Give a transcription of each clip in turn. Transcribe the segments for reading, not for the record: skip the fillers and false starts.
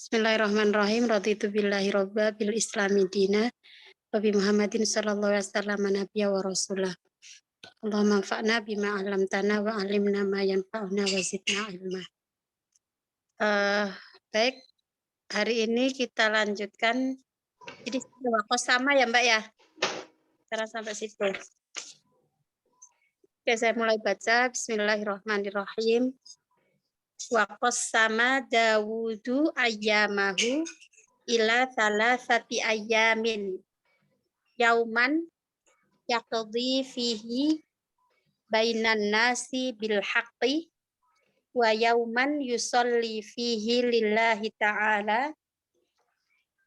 Bismillahirrahmanirrahim. Raditu billahi robba bil islami dina wa bi Muhammadin sallallahu alaihi wasallam nabiyya wa rasulah. Allahumma anfa'na bima 'allamtana wa 'allimna ma yanfa'una wa zidna ilma. Baik, hari ini kita lanjutkan. Jadi waktu sama ya Mbak ya? Sekarang sampai situ. Oke, saya mulai baca. Bismillahirrahmanirrahim. Wa qassama Dawudu ayyamahu ila salasati ayyamin yauman yaqdi fihi bainan nasi bil haqqi wa yauman yusalli fihi lillahi ta'ala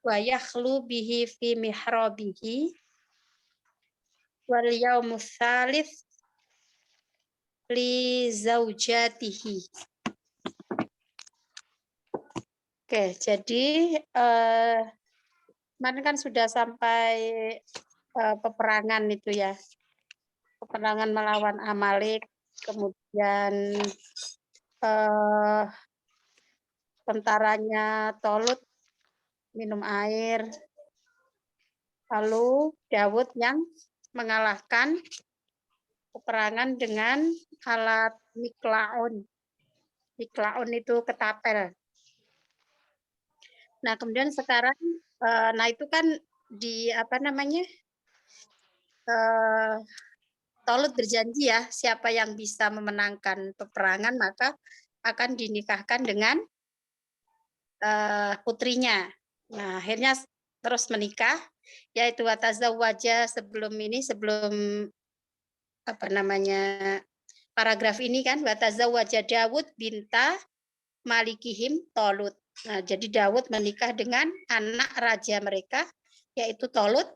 wa yakhlu bihi fi mihrabihi wal yaumus tsalits li zaujatihi. Oke, jadi kemarin kan sudah sampai peperangan itu ya, peperangan melawan Amalek, kemudian tentaranya Tolut minum air, lalu Dawud yang mengalahkan peperangan dengan alat miklaun. Miklaun itu ketapel. Nah, kemudian sekarang, nah itu kan di apa namanya, Tolut berjanji ya, siapa yang bisa memenangkan peperangan maka akan dinikahkan dengan putrinya. Nah, akhirnya terus menikah, yaitu watazawwaja sebelum apa namanya paragraf ini kan watazawwaja Dawud binta malikihim Tolut. Nah, jadi Dawud menikah dengan anak raja mereka, yaitu Tolut.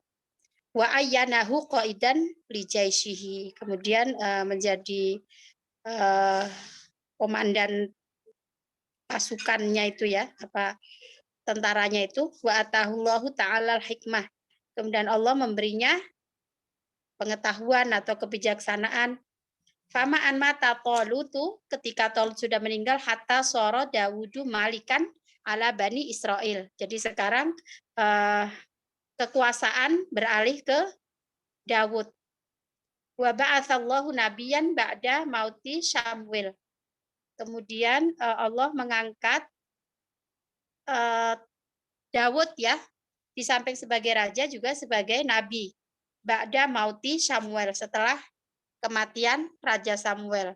Wa ayyanahu qaidan li jaishihi. Kemudian menjadi komandan pasukannya itu ya, apa tentaranya itu. Wa atahullahu ta'ala al-hikmah. Kemudian Allah memberinya pengetahuan atau kebijaksanaan. Famaan mata Tolutu, ketika Tolut sudah meninggal, hatta soro Dawudu malikan ala Bani Israel. Jadi sekarang kekuasaan beralih ke Dawud. Wa ba'atsallahu nabiyan ba'da mauti Samuel. Kemudian Allah mengangkat Dawud ya, di samping sebagai raja juga sebagai nabi. Ba'da mauti Samuel, setelah kematian Raja Samuel.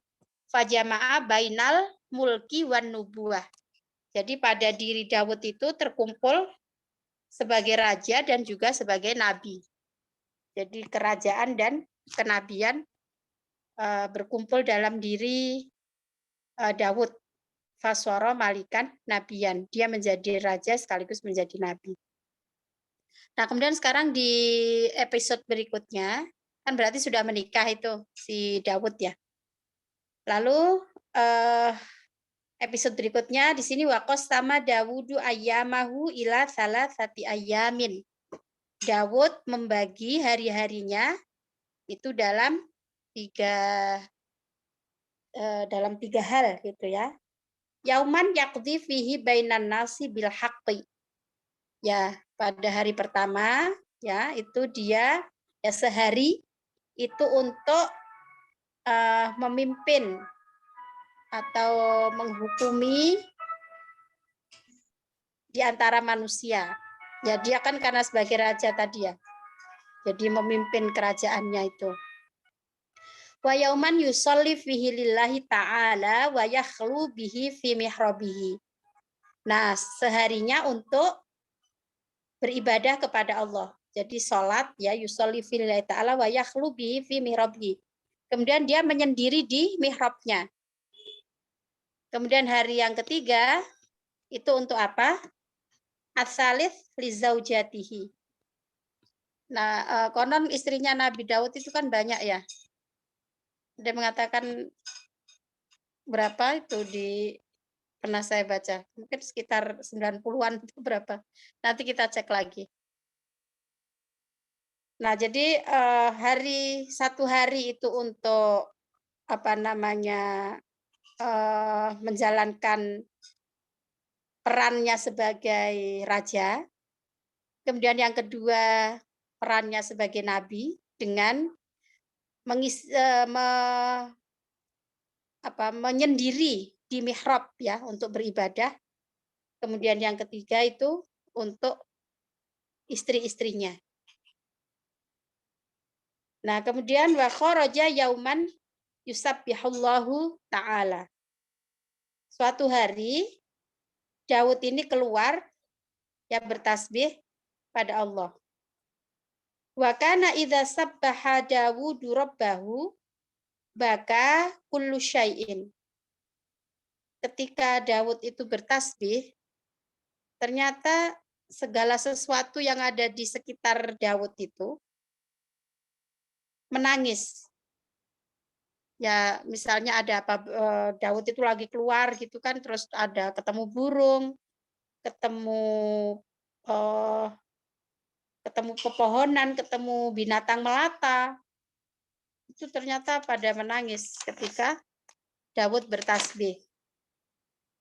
Fajama'a bainal mulki wan nubuwah. Jadi pada diri Dawud itu terkumpul sebagai raja dan juga sebagai nabi. Jadi kerajaan dan kenabian berkumpul dalam diri Dawud. Faswara malikan nabiyan. Dia menjadi raja sekaligus menjadi nabi. Nah, kemudian sekarang di episode berikutnya, kan berarti sudah menikah itu si Dawud ya. Lalu episode berikutnya di sini waqos sama Dawudu ayyamahu ila salasati ayyamin. Dawud membagi hari-harinya itu dalam tiga hal gitu ya. Yauman yaqdi fihi bainan nasi bil haqqi. Ya, pada hari pertama ya itu dia ya sehari itu untuk memimpin atau menghukumi di antara manusia. Ya dia kan karena sebagai raja tadi ya. Jadi memimpin kerajaannya itu. Wa yauman yusolli fihi lillahi ta'ala wa yakhlu bihi fi mihrabihi. Nah, seharinya untuk beribadah kepada Allah. Jadi sholat ya yusolli fihi lillahi ta'ala wa yakhlu bihi fi mihrabihi. Kemudian dia menyendiri di mihrabnya. Kemudian hari yang ketiga itu untuk apa? As-salis li zaujatihi. Nah, konon istrinya Nabi Daud itu kan banyak ya. Dia mengatakan berapa itu pernah saya baca. Mungkin sekitar 90-an itu berapa. Nanti kita cek lagi. Nah, jadi satu hari itu untuk apa namanya menjalankan perannya sebagai raja. Kemudian yang kedua, perannya sebagai nabi dengan menyendiri di mihrab ya untuk beribadah. Kemudian yang ketiga itu untuk istri-istrinya. Nah, kemudian wa kharaja yauman yusabbihullahu ta'ala. Suatu hari Daud ini keluar ya bertasbih pada Allah. Wa kana idza sabbaha Dawudu rabbahu baka kullu syai'in. Ketika Daud itu bertasbih, ternyata segala sesuatu yang ada di sekitar Daud itu menangis. Ya, misalnya ada apa Daud itu lagi keluar gitu kan, terus ada ketemu burung, ketemu ketemu pepohonan, ketemu binatang melata. Itu ternyata pada menangis ketika Daud bertasbih.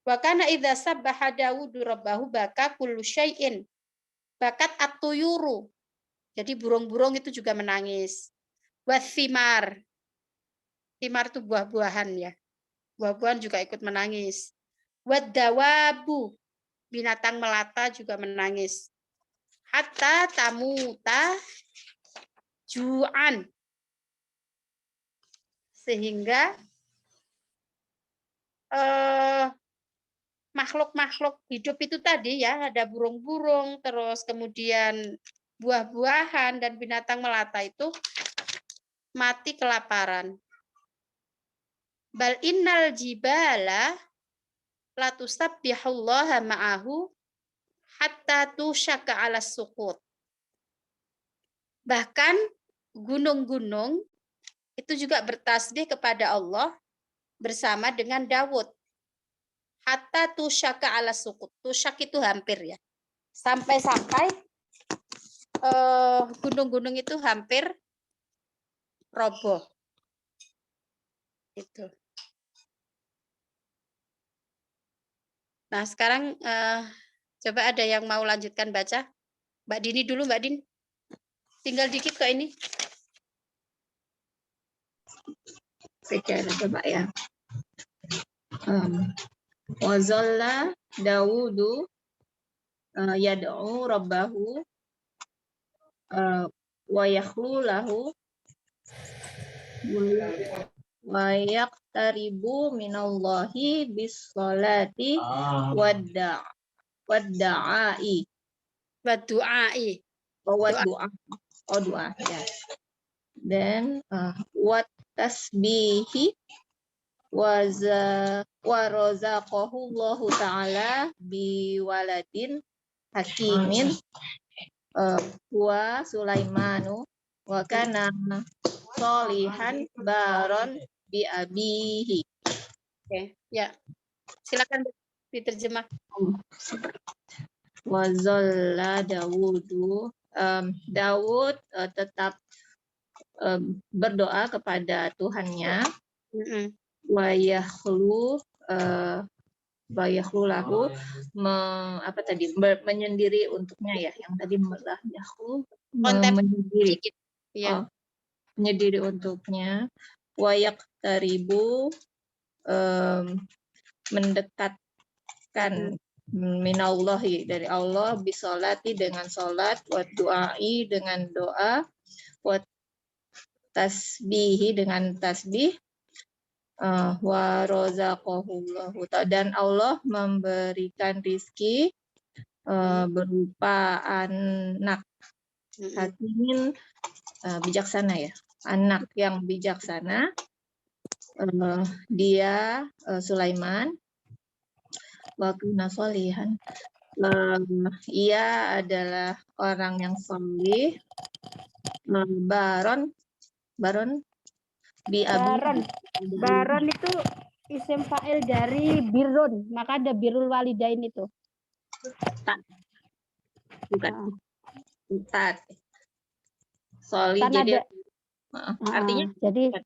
Wa kana idza sabbaha Dawudu rabbahu baka kullu syai'in. Bakat at-tuyuru. Jadi burung-burung itu juga menangis. Wathimar. Thimar itu buah-buahan ya. Buah-buahan juga ikut menangis. Wadawabu. Binatang melata juga menangis. Hatta tamuta ju'an. Sehingga makhluk-makhluk hidup itu tadi ya, ada burung-burung, terus kemudian buah-buahan dan binatang melata itu mati kelaparan. Bal innal jibala latusabbihullaha ma'ahu hatta tusyaka 'alas suqut. Bahkan gunung-gunung itu juga bertasbih kepada Allah bersama dengan Daud. Hatta tusyaka 'alas suqut. Tusyak itu hampir ya. Sampai-sampai gunung-gunung itu hampir roboh. Itu. Nah, sekarang coba ada yang mau lanjutkan baca? Mbak Dini dulu, Mbak Din. Tinggal dikit kok ini. Baca coba ya. Wazalla Dawudu yad'u rabbahu wa yakhlu lahu wa yaqtaribu minallahi bis-sholati wad-da'i Wadu'ai. doa ya. Dan wat tasbihi wa razaqahu Allah Ta'ala bi waladin hakimin wa Sulaimanu wa kana solihan baron bi abihi. Oke, ya. Silakan diterjemah. Wa zalla Dawudu. Daud tetap berdoa kepada Tuhannya. Wa yakhlu lahu menyendiri untuknya ya, yang tadi yakhlu menyendiri. Ya. Menyendiri untuknya. Wa yaqtaribu mendekatkan minallahi dari Allah bisolati dengan salat, wa du'ai dengan doa, wa tasbihi dengan tasbih, wa razaqahullahu dan Allah memberikan rizki berupa anak hakimin bijaksana ya, anak yang bijaksana. Dia Sulaiman wa kana sholihan. Ia adalah orang yang saleh. Baron Baron itu isim fa'il dari birrun, maka ada birrul walidain itu. Bukan. Tat. Soli Kan jadi artinya jadi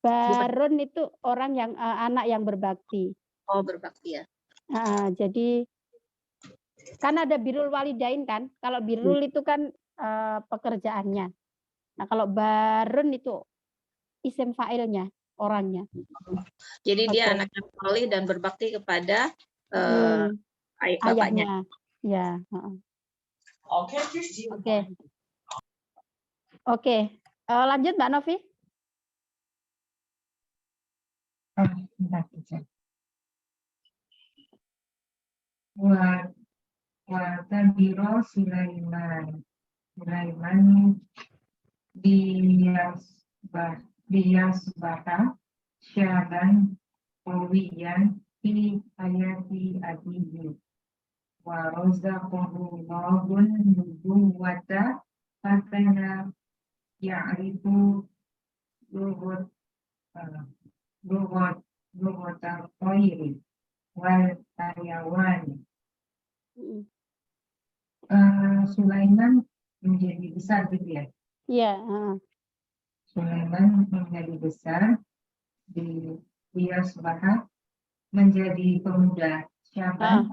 baron itu orang yang anak yang berbakti. Oh, berbakti ya. Jadi Kan ada birrul walidain kan. Kalau birrul itu kan pekerjaannya. Nah, kalau barun itu isim fa'ilnya, orangnya. Jadi dia Oke. anak yang saleh dan berbakti kepada bapaknya. Ayahnya. Ya. Oke. Oke. Lanjut Mbak Novi. Tabiro Sulaiman Diyasbata Syaban Qawiyan fi hayati abihi wa razaqahu Allahun nubuwwata fakana ya'rifu lughut al-tayri wal hayawani. Sulaiman menjadi besar gitu ya? Iya. Sulaiman menjadi besar di Yasbaha menjadi pemuda. Siapa?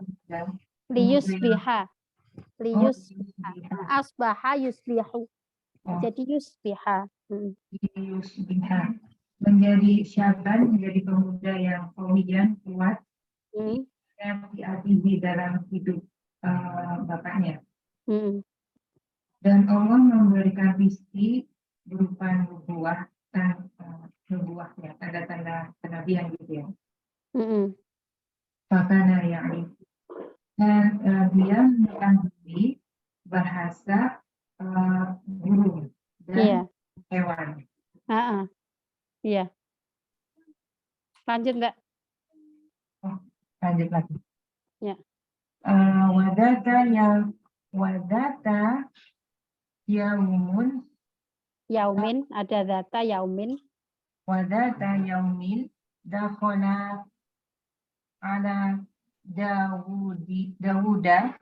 Liyusbiha. Asbaha yusbihu. Jadi yusbiha. Yusbiha. Menjadi syaban, menjadi pemuda yang komian, kuat. Yang diabihi dalam hidup bapaknya. Dan Allah memberikan rizki berupa nubuah dan nubuahnya, tanda-tanda kenabian gitu ya. Fakana yang dan dia mengetahui bahasa burung dan hewan. Iya. Lanjut Mbak. Lanjut lagi. Ya. Wadata yaumin ada data yaumin. Wadata yaumin dakhala ala Dawuda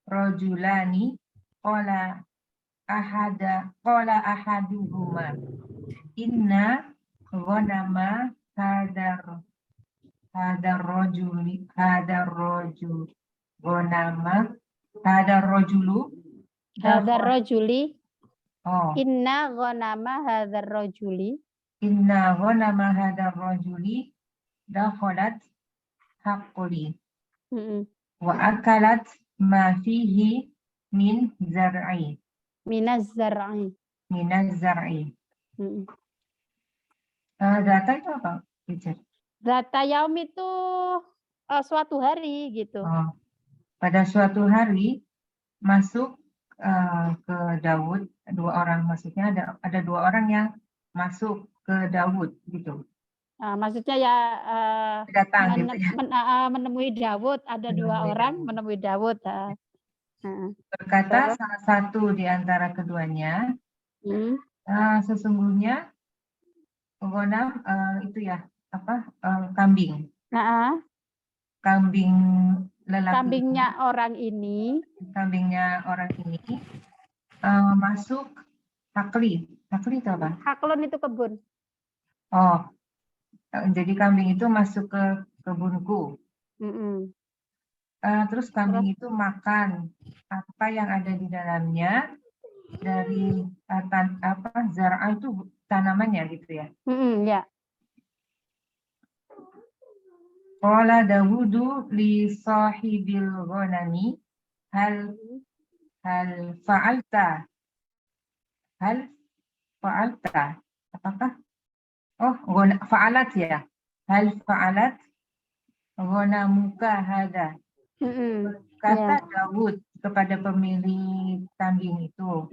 rajulani qala ahaduhuma inna ghanama hadar rajuli inna ghanama hadar rajuli dakhalat haqquli wa akalat ma fihi min zar'i minaz zar'i. Data itu apa, teacher? Data yaum itu suatu hari gitu. Pada suatu hari masuk ke Daud dua orang, maksudnya ada dua orang yang masuk ke Daud gitu. Maksudnya ya datang gitu ya. Menemui Daud, ada dua orang menemui Daud. Berkata salah satu di antara keduanya, sesungguhnya Ghanam itu ya kambing. Kambing lelaki. Kambingnya orang ini masuk hakli. Hakli itu apa? Haklun itu kebun. Jadi kambing itu masuk ke kebunku. Terus kambing itu makan apa yang ada di dalamnya dari zara itu tanamannya gitu ya. Ya. Qala Dawudu li sahibil ghanami hal fa'alta apakah fa'alat ya, hal fa'alat ghanamuka hada. Kata Dawud kepada pemilik kambing itu,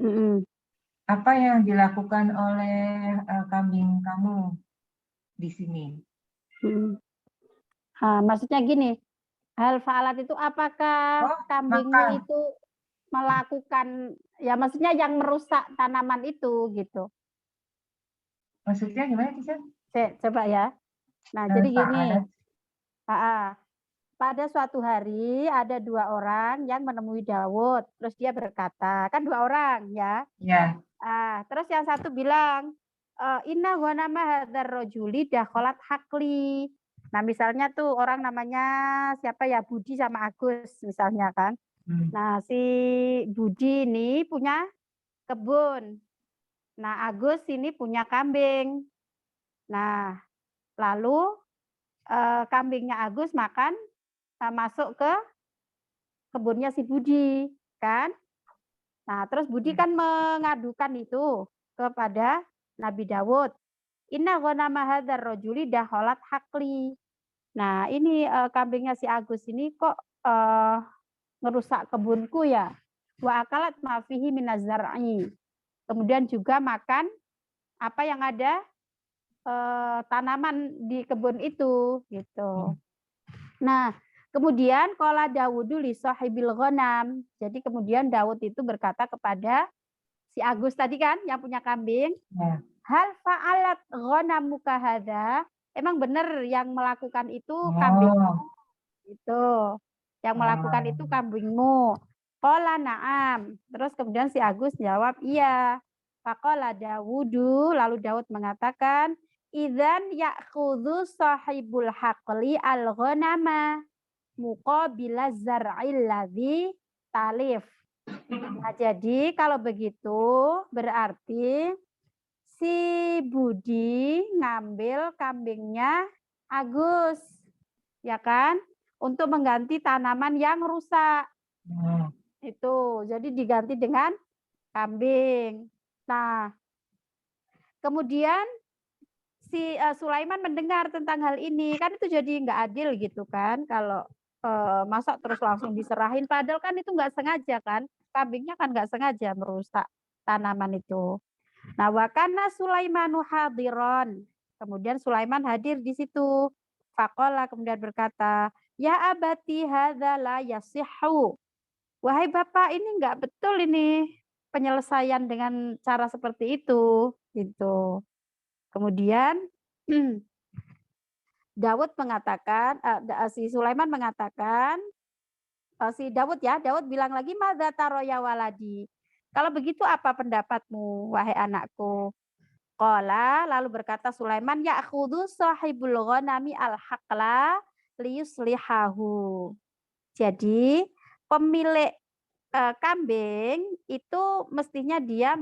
apa yang dilakukan oleh kambing kamu di sini? Maksudnya gini, hal fa'alat itu apakah kambingmu itu melakukan, ya maksudnya yang merusak tanaman itu gitu. Maksudnya gimana teacher? Coba ya. Nah jadi gini, pada suatu hari ada dua orang yang menemui Daud, terus dia berkata, kan dua orang ya. Ya. Terus yang satu bilang, inna ghanama hadzal rajuli dakhalat hakli. Nah, misalnya tuh orang namanya siapa ya, Budi sama Agus misalnya kan. Nah, si Budi ini punya kebun. Nah, Agus ini punya kambing. Nah, lalu kambingnya Agus makan masuk ke kebunnya si Budi, kan? Nah, terus Budi kan mengadukan itu kepada Nabi Dawud. Inna ghanama hadzal rajuli dakhalat haqli. Nah, ini kambingnya si Agus ini kok ngerusak kebunku ya. Wa akalat ma fihi minaz zar'i. Kemudian juga makan apa yang ada tanaman di kebun itu gitu. Nah, kemudian qala Dawudu li sahibil ghanam. Jadi kemudian Daud itu berkata kepada si Agus tadi kan yang punya kambing, hal fa'alat ghanamuka hadza? Emang benar yang melakukan itu kambingmu? Itu. Yang melakukan itu kambingmu. Qala na'am. Terus kemudian si Agus jawab, iya. Faqala Dawudu, lalu Daud mengatakan, idzan ya'khudhu sahibul haqli al-ghanama muqabila zar'il ladzi talif. Nah, jadi kalau begitu berarti si Budi ngambil kambingnya Agus, ya kan? Untuk mengganti tanaman yang rusak. Itu, jadi diganti dengan kambing. Nah, kemudian si Sulaiman mendengar tentang hal ini, kan itu jadi nggak adil gitu kan? Kalau masa terus langsung diserahin, padahal kan itu nggak sengaja kan? Kambingnya kan nggak sengaja merusak tanaman itu. Nah, wakana Sulaimanu hadiron. Kemudian Sulaiman hadir di situ. Faqala kemudian berkata, ya abati hadza la yasihhu. Wahai Bapak, ini enggak betul ini penyelesaian dengan cara seperti itu, gitu. Kemudian Daud mengatakan, si Sulaiman mengatakan, si Daud ya, Daud bilang lagi, madza taroya waladi. Kalau begitu apa pendapatmu, wahai anakku? Qala, lalu berkata Sulaiman, ya'khudhu sahibul ghanami al-haqla liyuslihahu. Jadi, pemilik kambing itu mestinya dia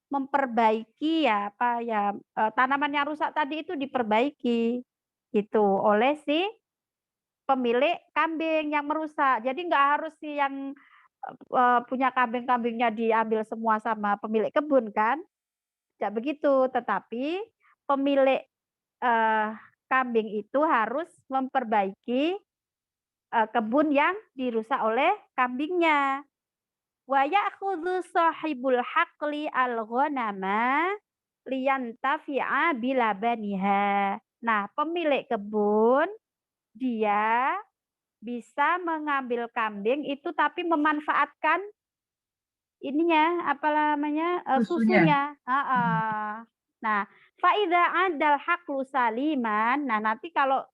memperbaiki ya apa ya tanaman yang rusak tadi itu diperbaiki gitu oleh si pemilik kambing yang merusak. Jadi nggak harus si yang punya kambing-kambingnya diambil semua sama pemilik kebun kan? Tidak begitu, tetapi pemilik kambing itu harus memperbaiki kebun yang dirusak oleh kambingnya. Wa ya'khudhu sahibul haqli al-ghanama liyantafi'a bilabaniha. Nah, pemilik kebun dia bisa mengambil kambing itu tapi memanfaatkan ininya apa namanya susunya. Nah, faida adal haqlu saliman. Nah, nanti kalau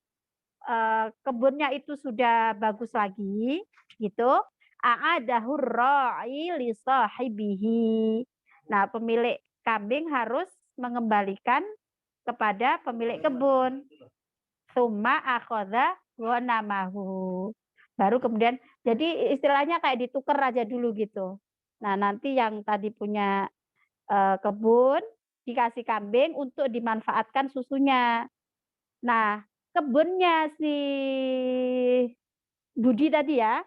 kebunnya itu sudah bagus lagi gitu, a'adahu ra'i li sahibihi. Nah, pemilik kambing harus mengembalikan kepada pemilik kebun. Tsumma akhadha ghanamahu. Baru kemudian jadi istilahnya kayak ditukar aja dulu gitu. Nah, nanti yang tadi punya kebun dikasih kambing untuk dimanfaatkan susunya. Nah, kebunnya si Budi tadi ya,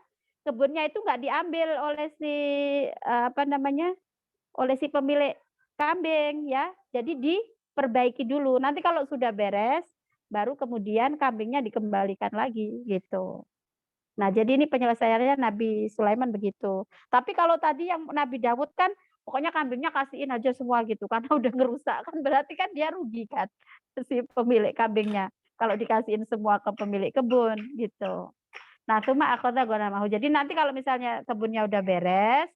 kebunnya itu nggak diambil oleh si oleh si pemilik kambing ya. Jadi diperbaiki dulu. Nanti kalau sudah beres, baru kemudian kambingnya dikembalikan lagi gitu. Nah, jadi ini penyelesaiannya Nabi Sulaiman begitu. Tapi kalau tadi yang Nabi Dawud kan pokoknya kambingnya kasihin aja semua gitu karena udah ngerusak kan berarti kan dia rugi kan si pemilik kambingnya kalau dikasihin semua ke pemilik kebun gitu. Nah, cuma akhadha ghanamahu. Jadi nanti kalau misalnya kebunnya udah beres,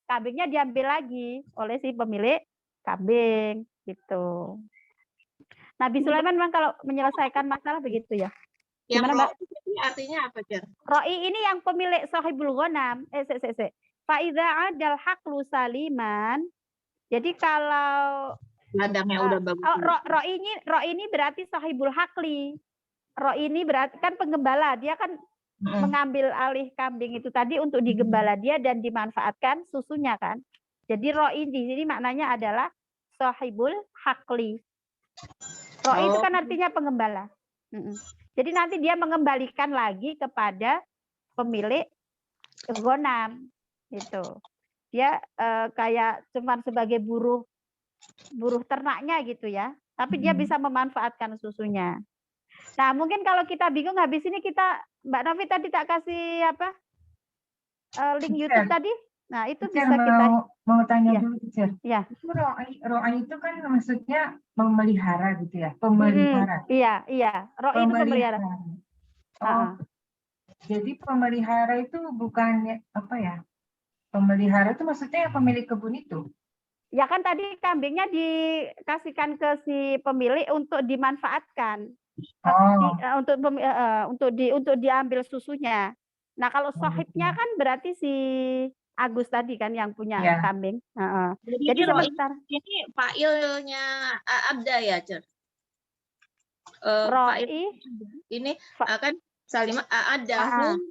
kambingnya diambil lagi oleh si pemilik kambing gitu. Nabi Sulaiman memang kalau menyelesaikan masalah begitu ya. Gimana, Mbak? Ini artinya apa, Jar? Roi ini yang pemilik sahibul ghanam. Faidza adal haqlu saliman. Jadi kalau ladangnya udah bagus. Roi ini berarti sahibul haqli. Roh ini berarti kan penggembala, dia kan mengambil alih kambing itu tadi untuk digembala dia dan dimanfaatkan susunya kan. Jadi ro'i di sini maknanya adalah sahibul hakli. Ro'i itu kan artinya penggembala. Jadi nanti dia mengembalikan lagi kepada pemilik ghanam gitu. Dia kayak cuman sebagai buruh ternaknya gitu ya. Tapi dia bisa memanfaatkan susunya. Nah, mungkin kalau kita bingung habis ini Mbak Novi tadi tak kasih apa? Link YouTube tadi. Nah, itu Teacher, bisa kita mau tanya ya. dulu, teacher. Ya. Itu ro'i itu kan maksudnya memelihara gitu ya, pemelihara. Iya. Ro'i itu pemelihara. Oh, jadi pemelihara itu bukannya apa ya? Pemelihara itu maksudnya yang pemilik kebun itu. Ya kan tadi kambingnya dikasihkan ke si pemilik untuk dimanfaatkan. Untuk diambil susunya. Nah, kalau sahibnya kan berarti si Agus tadi kan yang punya kambing. Jadi sebentar. Ini fa'ilnya Abda ya, Cer? Ini akan Salimah A'adahu.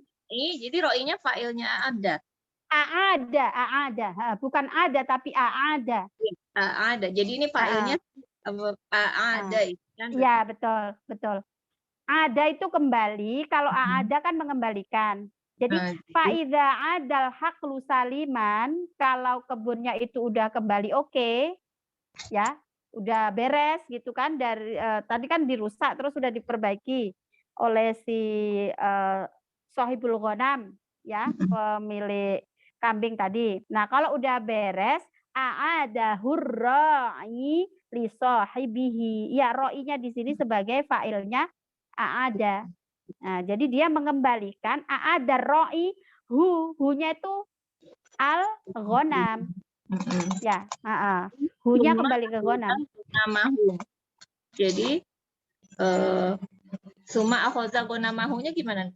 Jadi ro'inya fa'ilnya Abda. A'ada. Bukan ada tapi a'ada. A'ada. Jadi ini fa'ilnya A'ada. Iya, betul. Ada itu kembali, kalau ada kan mengembalikan. Jadi faida adal haqlu saliman, kalau kebunnya itu udah kembali oke, ya, udah beres gitu kan, dari tadi kan dirusak terus sudah diperbaiki oleh si sahibul ghanam, ya, pemilik kambing tadi. Nah, kalau udah beres, a'ada hurra'i li sahibihi. Ya, ro'inya di sini sebagai fa'ilnya a'ada. Nah, jadi dia mengembalikan a'ada ro'i hu-nya itu al-ghanam. Ya, hu-nya kembali ke ghanam. Jadi suma akhoza ghanamahu-nya gimana?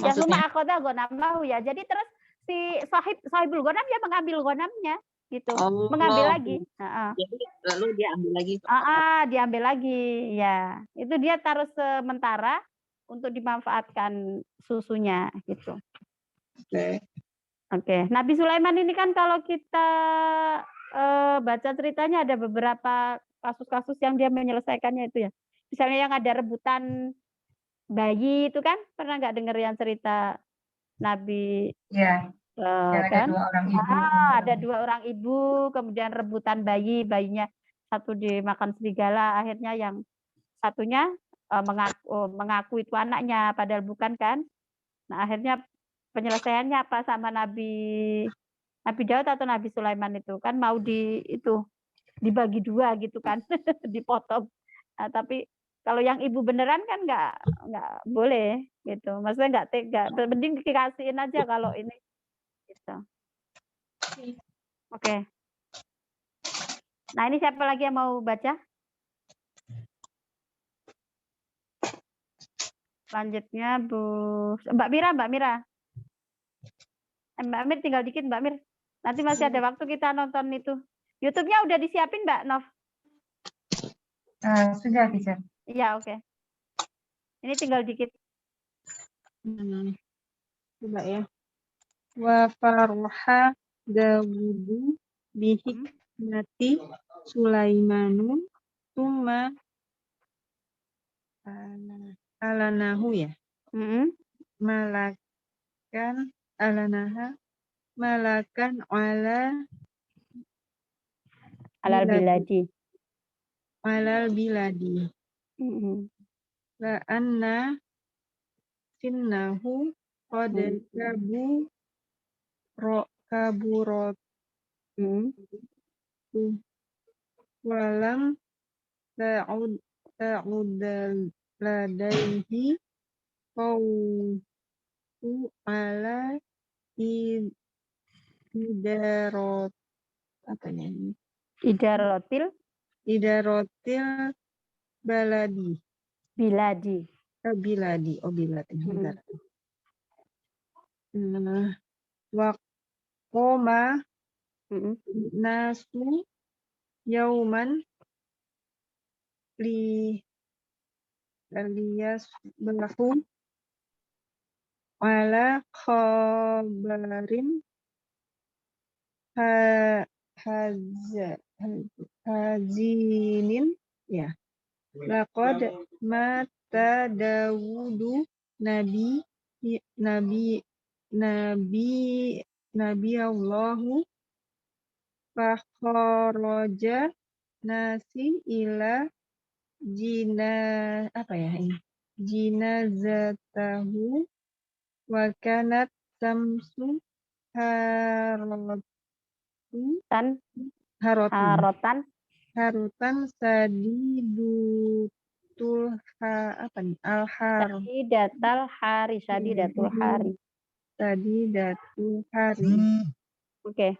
Ya, suma akhoza ghanamahu ya. Jadi terus si sahibul ghanam dia mengambil ghanamnya gitu. Mengambil lagi. Jadi lalu dia ambil lagi. Diambil lagi ya. Itu dia taruh sementara untuk dimanfaatkan susunya gitu. Oke. Nabi Sulaiman ini kan kalau kita baca ceritanya ada beberapa kasus-kasus yang dia menyelesaikannya itu ya. Misalnya yang ada rebutan bayi itu kan, pernah nggak dengar yang cerita Nabi? Ya. Kan? Ada 2 orang ibu, kemudian rebutan bayinya satu dimakan serigala, akhirnya yang satunya mengaku itu anaknya, padahal bukan kan. Nah, akhirnya penyelesaiannya apa sama Nabi Daud atau Nabi Sulaiman itu kan mau dibagi 2 gitu kan, dipotong. Nah, tapi kalau yang ibu beneran kan nggak boleh gitu, maksudnya nggak tega, mending dikasihin aja kalau ini. Gitu. Oke. Nah, ini siapa lagi yang mau baca? Selanjutnya Mbak Mira. Mbak Mir tinggal dikit Mbak Mir. Nanti masih ada waktu kita nonton itu. YouTube-nya udah disiapin Mbak Nov? Sudah, teacher. Iya, oke. Ini tinggal dikit. Coba ya. Wa farha Dawudu bihikmati Sulaimanu summa alanahu ya. Malakan alanaha malakan alal biladi. La anna sinnahu qad kaburot walam ta'ud ladaihi qawtu ala idarot apanya ini? Idarotil biladi. Waqoma nasu yauman liyasbahu ala khabarin hazinin ya. Laqad mata Dawudu nabi nabi nabi Allahu fakharaja nasi ila jinazatahu wa kanat samsu haratu Tan harotan harotan sadidutul alhar sadidatal hari. sadidatul hari. Oke.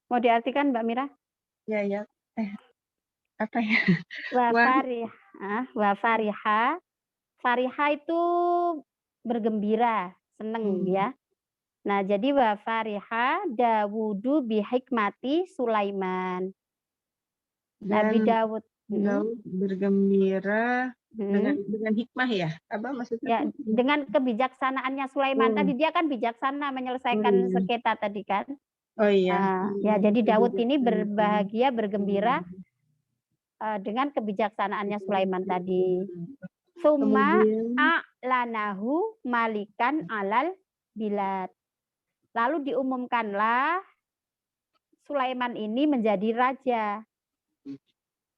Mau diartikan Mbak Mira? Ya. Apa ya? Wa Wa- fariha. Fariha itu bergembira, seneng ya. Nah, jadi wa fariha Dawudu bihikmati Sulaiman. Nabi Dan Dawud. Daud bergembira Hmm. dengan hikmah ya? Apa Ya, maksudnya? dengan kebijaksanaannya Sulaiman. Tadi dia kan bijaksana menyelesaikan sengketa tadi kan. Oh iya. Ya, jadi Daud ini berbahagia, bergembira dengan kebijaksanaannya Sulaiman tadi. Summa Kemudian a'lanahu malikan alal bilad. Lalu diumumkanlah Sulaiman ini menjadi raja.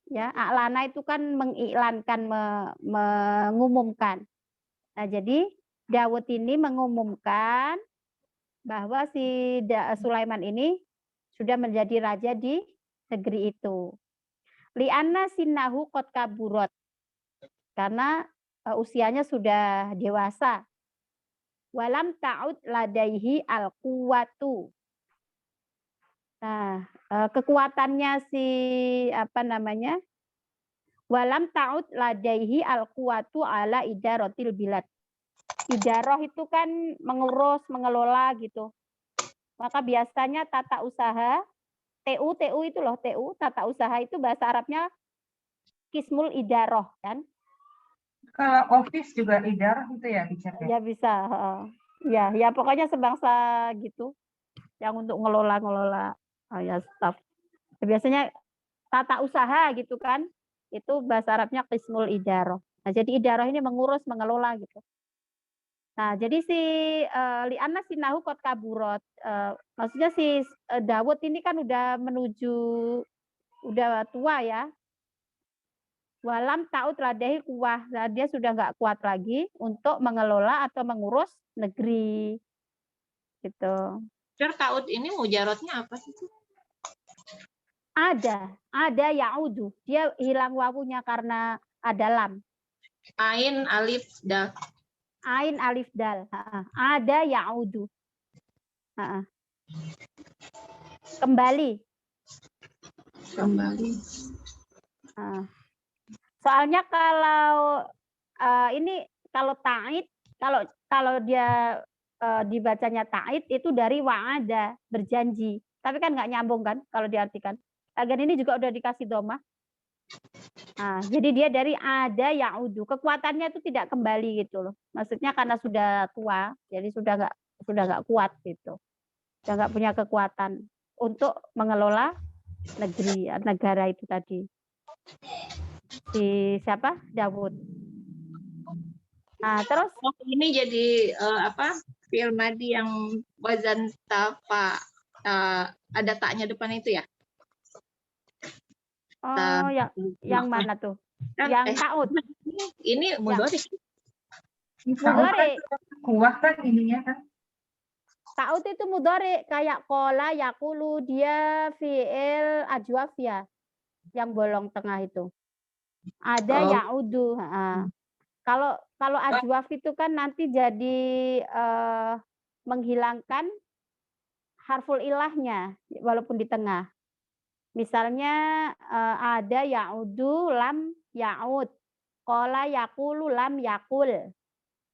Ya, a'lana itu kan mengiklankan, mengumumkan. Nah, jadi Dawud ini mengumumkan bahwa si Sulaiman ini sudah menjadi raja di negeri itu. Li'anna sinnahu qad kaburat. Karena usianya sudah dewasa. Walam ta'ud ladaihi al-quwatu. Nah, kekuatannya si walam ta'ud ladaihi al-quwatu ala idaratil bilad. Idaroh itu kan mengurus, mengelola gitu. Maka biasanya tata usaha, TU itu loh, TU, tata usaha itu bahasa Arabnya kismul idaroh kan. Kalau office juga idarah itu ya, teacher? Ya bisa. Ya pokoknya sebangsa gitu. Yang untuk ngelola ya staff. Biasanya tata usaha gitu kan. Itu bahasa Arabnya qismul idaroh. Nah, jadi idaroh ini mengurus, mengelola gitu. Nah, jadi si li'anna sinahu qad kaburat. Maksudnya si Dawud ini kan udah tua ya. Walam ta'ud ladahi kuwah. Nah, dia sudah nggak kuat lagi untuk mengelola atau mengurus negeri. Gitu. Ta'ud ini mujarotnya apa sih? Ada ya'udu. Dia hilang wawunya karena ada lam. Ain, alif, dal. Ain, alif, dal. Ada ya'udu. Kembali. Soalnya kalau ini kalau ta'id, kalau dia dibacanya ta'id itu dari wa'ada, berjanji. Tapi kan nggak nyambung kan kalau diartikan. Agar ini juga udah dikasih domah. Nah, jadi dia dari ada ya'udu. Kekuatannya itu tidak kembali gitu loh. Maksudnya karena sudah tua, jadi sudah nggak kuat gitu. Sudah nggak punya kekuatan untuk mengelola negara itu tadi. Si siapa? Dawud. Nah, terus ini jadi fi'il madi yang wazan tafa ada taknya depan itu ya? Oh, yang mana tuh? Yang ta'ud. Ini mudhari. Mudhari. Kuah kan ininya kan? Ta'ud itu mudhari kayak qala yaqulu, dia fi'il ajwaf ya. Yang bolong tengah itu. Ada ya'udu. Kalau ajwaf itu kan nanti jadi menghilangkan harful ilahnya walaupun di tengah. Misalnya ada ya'udu lam ya'ud. Qala yaqulu lam yaqul.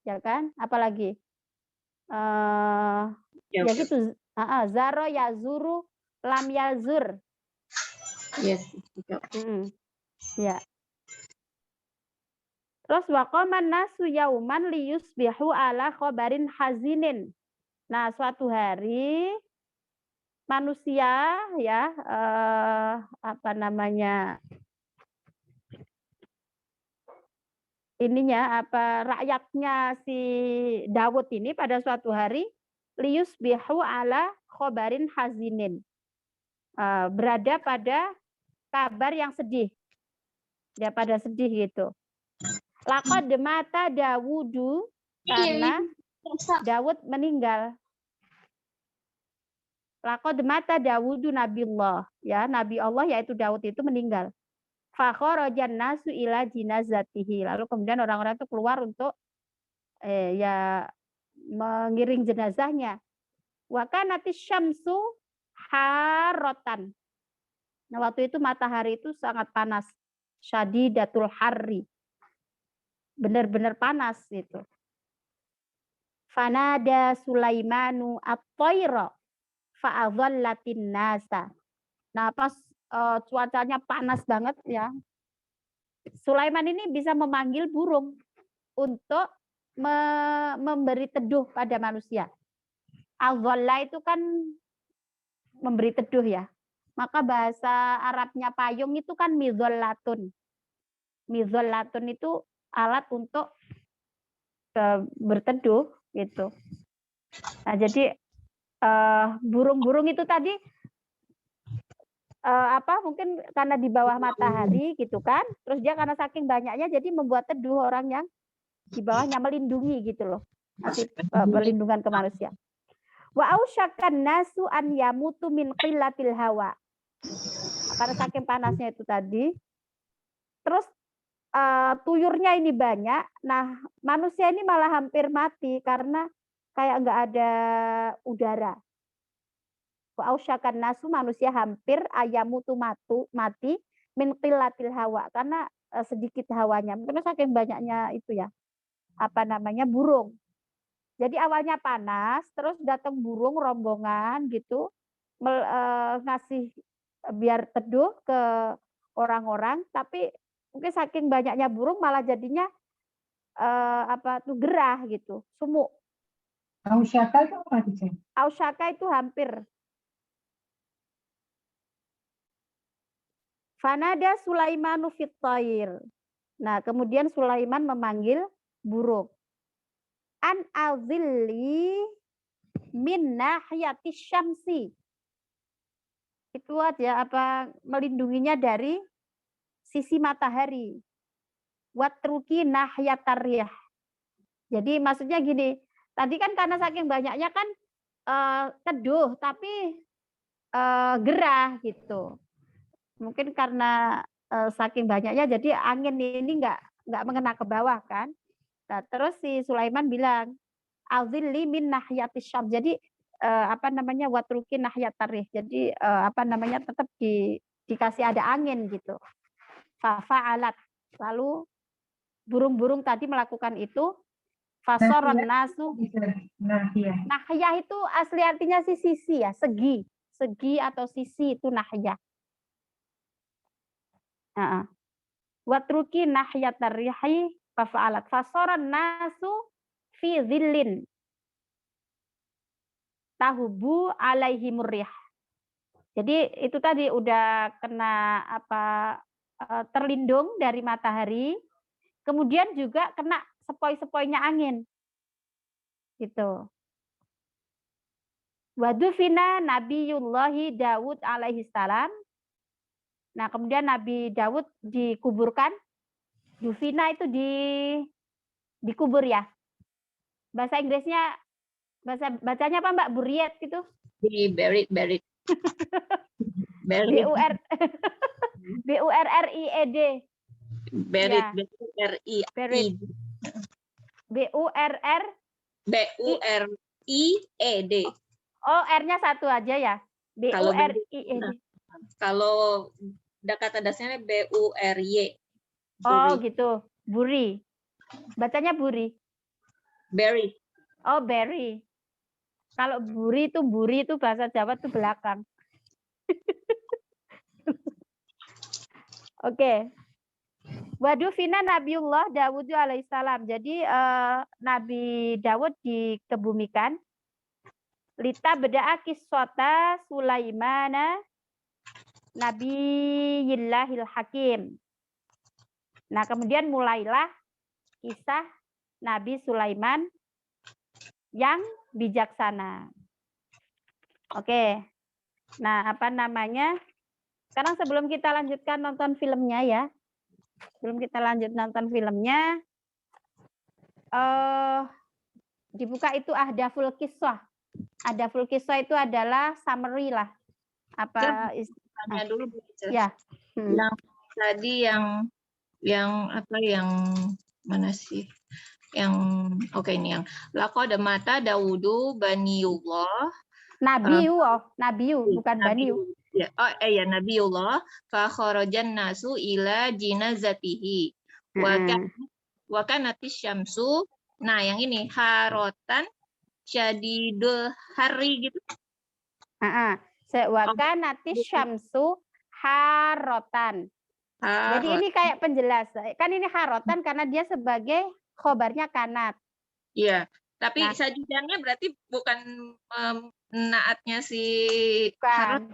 Ya kan? Apalagi? Ya gitu. Zaro yazuru lam yazur. Yes. Ya. Terus waqaman nasu yauman liyusbihu ala khobarin hazinin. Nah, suatu hari manusia ya apa namanya ininya apa rakyatnya si Dawud ini pada suatu hari liyusbihu ala khobarin hazinin. Berada pada kabar yang sedih. Ya pada sedih gitu. Laqad mata Dawudu karena Dawud meninggal. Laqad mata Dawudu nabiullah, ya nabi Allah yaitu Dawud itu meninggal. Fa kharajan nasu ila jinazatihi. Lalu kemudian orang-orang itu keluar untuk ya mengiring jenazahnya. Wa kanatis syamsu harrotan. Nah, waktu itu matahari itu sangat panas. Syadidatul harri. Benar-benar panas itu. Fanada Sulaimanu at-tayra fa'adhallatin nasa. Nah, pas cuacanya panas banget ya. Sulaiman ini bisa memanggil burung untuk memberi teduh pada manusia. Adhalla itu kan memberi teduh ya. Maka bahasa Arabnya payung itu kan mizollatun. Mizollatun itu alat untuk berteduh gitu. Nah, jadi burung-burung itu tadi mungkin karena di bawah matahari gitu kan, terus dia karena saking banyaknya jadi membuat teduh orang yang di bawahnya, melindungi gitu loh, kasih perlindungan ke manusia. Wa ausyakan nasu an yamutu min qillatil hawa. Karena saking panasnya itu tadi, terus tuyurnya ini banyak. Nah, manusia ini malah hampir mati karena kayak nggak ada udara. Wa ausyakan nasu, manusia hampir ayamutu mati min qillatil hawa karena sedikit hawanya. Karena saking banyaknya itu ya. Apa namanya? Burung. Jadi awalnya panas, terus datang burung rombongan gitu ngasih biar teduh ke orang-orang, tapi mungkin saking banyaknya burung malah jadinya gerah gitu, sumuk. Ausyaka itu apa sih? Ausyaka itu hampir. Fanada Sulaimanu fit thair. Nah, kemudian Sulaiman memanggil burung. An azilli min nahiyati syamsi. Itu aja melindunginya dari sisi matahari. Watruki nahyatariyah. Jadi maksudnya gini, tadi kan karena saking banyaknya kan teduh tapi gerah gitu. Mungkin karena saking banyaknya jadi angin ini nggak mengena ke bawah kan. Nah, terus si Sulaiman bilang, azilli min nahyatis syam. Jadi watruki nahyatarih. Jadi tetap dikasih ada angin gitu. Fa'alat. Lalu burung-burung tadi melakukan itu. Fasoron nasu. Nahyah itu asli artinya sisi ya, segi. Segi atau sisi itu nahyah. Watruki nahyatarihi fa'alat. Fasoron nasu fi zillin. Tahubu alaihi murrih. Jadi itu tadi udah kena terlindung dari matahari, kemudian juga kena sepoi-sepoinya angin. Gitu. Wadufina Nabiyullahi Dawud alaihi salam. Nah, kemudian Nabi Dawud dikuburkan. Dufina itu dikubur ya. Bahasa Inggrisnya bacanya apa Mbak? Buried gitu? Buried. B-U-R-R-I-E-D. Buried. Ya. B-U-R-I-E-D. B-U-R-I-E-D. Oh, R-nya satu aja ya? B-U-R-I-E-D. Kalau kata dasarnya B-U-R-Y. Oh, gitu. Buri. Bacanya buri. Berry. Oh, berry. Kalau buri itu bahasa Jawa tuh belakang. Oke. Wadufina Nabiullah Dawud alaihissalam. Jadi Nabi Dawud dikebumikan. Lita beda'a kiswata Sulaimana Nabiyillahil Hakim. Nah, kemudian mulailah kisah Nabi Sulaiman yang bijaksana. Oke. Nah, apa namanya? Sekarang sebelum kita lanjutkan nonton filmnya ya. Sebelum kita lanjut nonton filmnya, dibuka itu ahdaful kiswah. Ahdaful kiswah itu adalah summary lah. Apa Tanya dulu Bu Ica. ya. Yang tadi yang apa yang mana sih? Yang oke ini yang laqad mata Daudu baniullah. Nabiu bukan baniu. Ya, ya Nabiullah fa kharajan nasu ila jinazatihi. Wa kanatis syamsu. Nah, yang ini harotan syadidul hari gitu. Wa kanatis syamsu harotan. Jadi ini kayak penjelas. Kan ini harotan karena dia sebagai khobarnya kanat. Iya, tapi sajudannya berarti bukan naatnya si harot.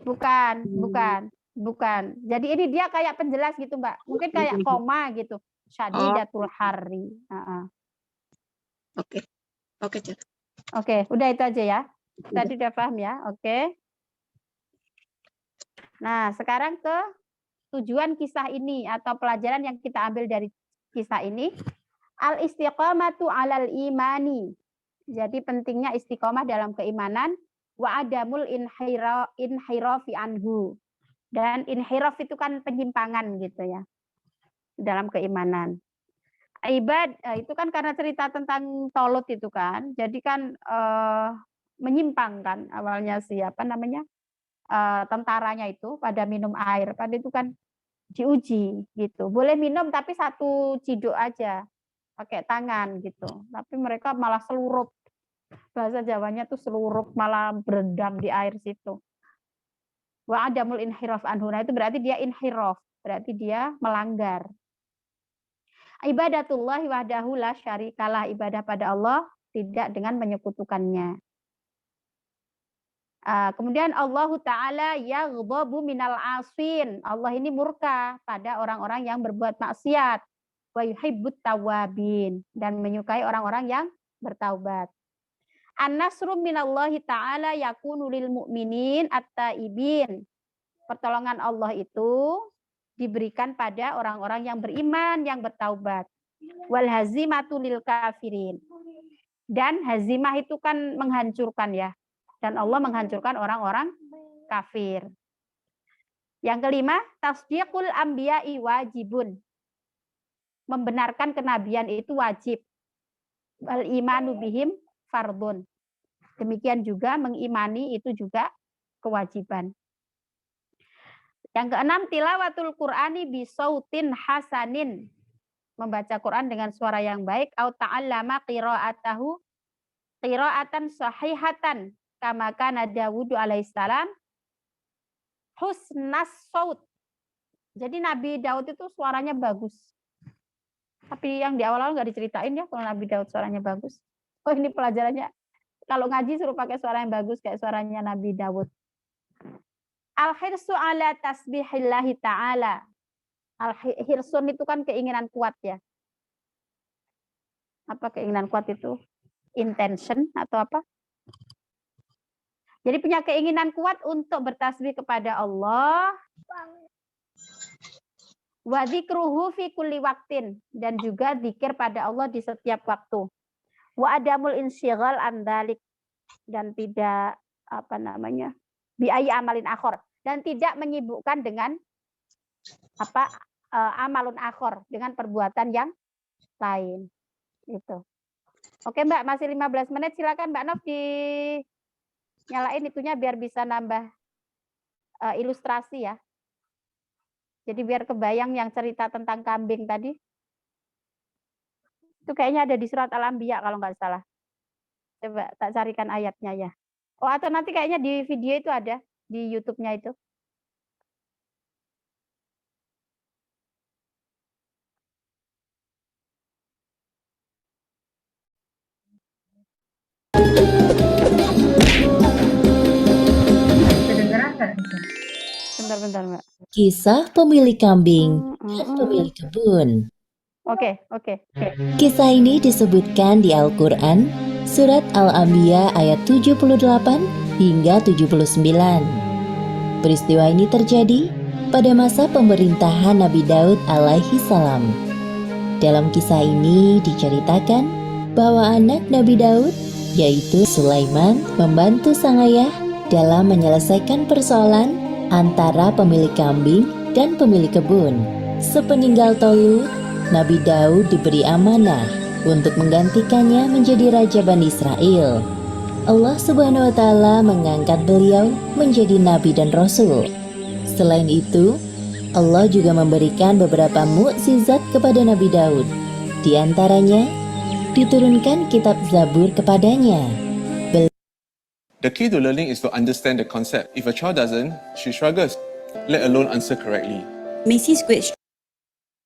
Bukan. Jadi ini dia kayak penjelas gitu, Mbak. Mungkin kayak koma gitu. Syadidatul hari. Oke. Oke, Cak. Oke, udah itu aja ya. Tadi udah paham ya. Oke. Nah, sekarang ke tujuan kisah ini atau pelajaran yang kita ambil dari kisah ini. Al-istiqamatu 'alal imani. Jadi pentingnya istiqomah dalam keimanan. Wa adamul inhirafi anhu. Dan inhiraf itu kan penyimpangan gitu ya. Dalam keimanan. Itu kan karena cerita tentang Tolut itu kan. Jadi kan menyimpang kan awalnya siapa namanya? Tentaranya itu pada minum air. Pada itu kan diuji gitu. Boleh minum tapi satu ciduk aja. Pakai tangan gitu. Tapi mereka malah selurup. Bahasa Jawanya tuh selurup, malah berendam di air situ. Wa adamul inhiraf anhu. Nah, itu berarti dia inhiraf, berarti dia melanggar. Ibadatullahi wahdahu la syarikalah, ibadah pada Allah tidak dengan menyekutukannya. Kemudian Allah Ta'ala yaghdabu minal asin. Allah ini murka pada orang-orang yang berbuat maksiat. Wa yuhibbut tawabin. Dan menyukai orang-orang yang bertaubat. An-nasru minallahi ta'ala yakunu lil mu'minin at-taibin. Pertolongan Allah itu diberikan pada orang-orang yang beriman, yang bertaubat. Wal hazimatu lil kafirin. Dan hazimah itu kan menghancurkan ya. Dan Allah menghancurkan orang-orang kafir. Yang kelima, tasdiqul anbiya'i wajibun. Membenarkan kenabian itu wajib. Wal imanu bihim fardun. Demikian juga mengimani itu juga kewajiban. Yang keenam, tilawatul Qur'ani bisautin hasanin. Membaca Quran dengan suara yang baik. Au ta'allama qira'atahu qira'atan sahihatan. Kama kana Dawud alaihissalam husnas saut. Jadi Nabi Daud itu suaranya bagus. Tapi yang di awal-awal nggak diceritain ya kalau Nabi Daud suaranya bagus. Oh, ini pelajarannya. Kalau ngaji suruh pakai suara yang bagus kayak suaranya Nabi Dawud. Al-hirsu ala tasbihillahi ta'ala. Al-hirsun itu kan keinginan kuat ya. Apa keinginan kuat itu? Intention atau apa? Jadi punya keinginan kuat untuk bertasbih kepada Allah. Wa dzikruhu fi kulli waqtin. Dan juga zikir pada Allah di setiap waktu. Wa adamul insyighal an dzalik. Dan tidak apa namanya? Bi ayyi amalin akhor. Dan tidak menyibukkan dengan apa amalun akhor, dengan perbuatan yang lain. Itu. Oke Mbak, masih 15 menit. Silakan Mbak Nov nyalain itunya biar bisa nambah ilustrasi ya. Jadi biar kebayang yang cerita tentang kambing tadi. Itu kayaknya ada di surat Al-Anbiya kalau nggak salah. Coba tak carikan ayatnya ya. Oh, atau nanti kayaknya di video itu ada, di YouTube-nya itu. bentar, Mbak. Kisah pemilik kambing dan pemilik kebun. Oke. Kisah ini disebutkan di Al-Quran, surat Al-Anbiya ayat 78 hingga 79. Peristiwa ini terjadi pada masa pemerintahan Nabi Daud alaihi salam. Dalam kisah ini diceritakan bahwa anak Nabi Daud, yaitu Sulaiman, membantu sang ayah dalam menyelesaikan persoalan antara pemilik kambing dan pemilik kebun. Sepeninggal Tolut, Nabi Daud diberi amanah untuk menggantikannya menjadi Raja Bani Israel. Allah Subhanahu wa Ta'ala mengangkat beliau menjadi Nabi dan Rasul. Selain itu, Allah juga memberikan beberapa mukjizat kepada Nabi Daud. Di antaranya, diturunkan kitab Zabur kepadanya. The key to learning is to understand the concept. If a child doesn't, she struggles, let alone answer correctly.